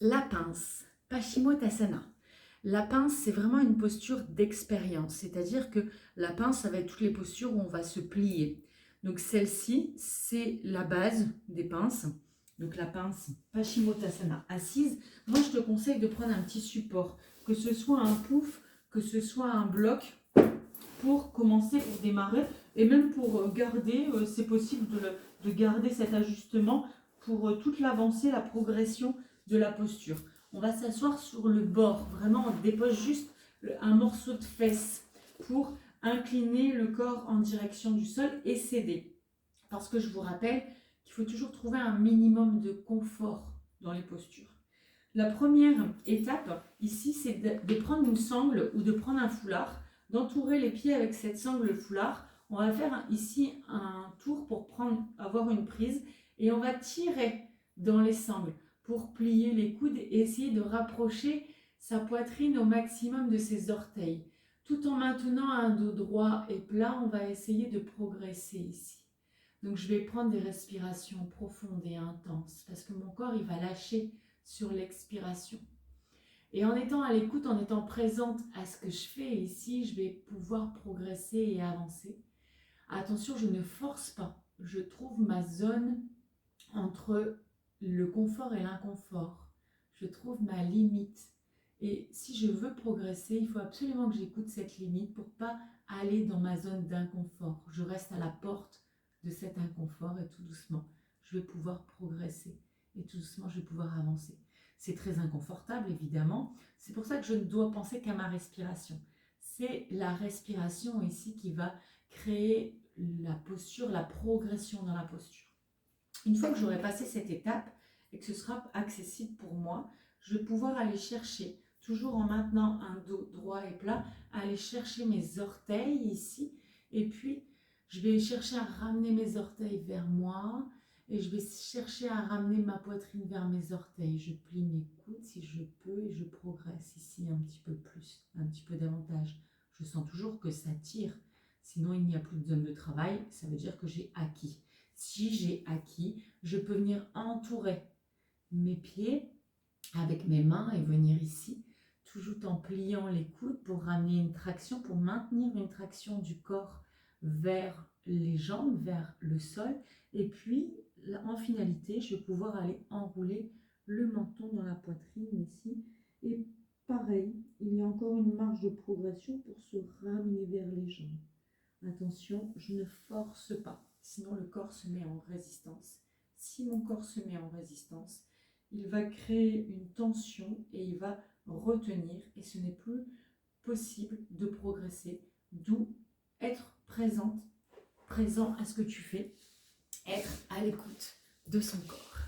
La pince, Paschimottanasana. La pince, c'est vraiment une posture d'expérience, c'est-à-dire que la pince, ça va être toutes les postures où on va se plier. Donc celle-ci, c'est la base des pinces. Donc la pince Paschimottanasana assise. Moi, je te conseille de prendre un petit support, que ce soit un pouf, que ce soit un bloc, pour commencer, pour démarrer, et même pour garder, c'est possible de garder cet ajustement pour toute l'avancée, la progression de la posture. On va s'asseoir sur le bord, vraiment on dépose juste un morceau de fesse pour incliner le corps en direction du sol et céder. Parce que je vous rappelle qu'il faut toujours trouver un minimum de confort dans les postures. La première étape ici, c'est de prendre une sangle ou de prendre un foulard, d'entourer les pieds avec cette sangle foulard. On va faire ici un tour pour avoir une prise et on va tirer dans les sangles pour plier les coudes et essayer de rapprocher sa poitrine au maximum de ses orteils. Tout en maintenant un dos droit et plat, on va essayer de progresser ici. Donc je vais prendre des respirations profondes et intenses parce que mon corps il va lâcher sur l'expiration. Et en étant à l'écoute, en étant présente à ce que je fais ici, je vais pouvoir progresser et avancer. Attention, je ne force pas. Je trouve ma zone entre le confort et l'inconfort. Je trouve ma limite. Et si je veux progresser, il faut absolument que j'écoute cette limite pour ne pas aller dans ma zone d'inconfort. Je reste à la porte de cet inconfort et tout doucement, je vais pouvoir progresser. Et tout doucement, je vais pouvoir avancer. C'est très inconfortable, évidemment. C'est pour ça que je ne dois penser qu'à ma respiration. C'est la respiration ici qui va créer la posture, la progression dans la posture. Une fois que j'aurai passé cette étape et que ce sera accessible pour moi, je vais pouvoir aller chercher, toujours en maintenant un dos droit et plat, aller chercher mes orteils ici. Et puis, je vais chercher à ramener mes orteils vers moi. Et je vais chercher à ramener ma poitrine vers mes orteils. Je plie mes coudes si je peux et je progresse ici un petit peu plus, un petit peu davantage. Je sens toujours que ça tire. Sinon, il n'y a plus de zone de travail. Ça veut dire que j'ai acquis. Si j'ai acquis, je peux venir entourer mes pieds avec mes mains et venir ici, toujours en pliant les coudes pour ramener une traction, pour maintenir une traction du corps vers les jambes, vers le sol. Et puis, en finalité, je vais pouvoir aller enrouler le menton dans la poitrine ici. Et pareil, il y a encore une marge de progression pour se ramener vers les jambes. Attention, je ne force pas, sinon le corps se met en résistance. Si mon corps se met en résistance, il va créer une tension et il va retenir et ce n'est plus possible de progresser. D'où être présent à ce que tu fais, être à l'écoute de son corps.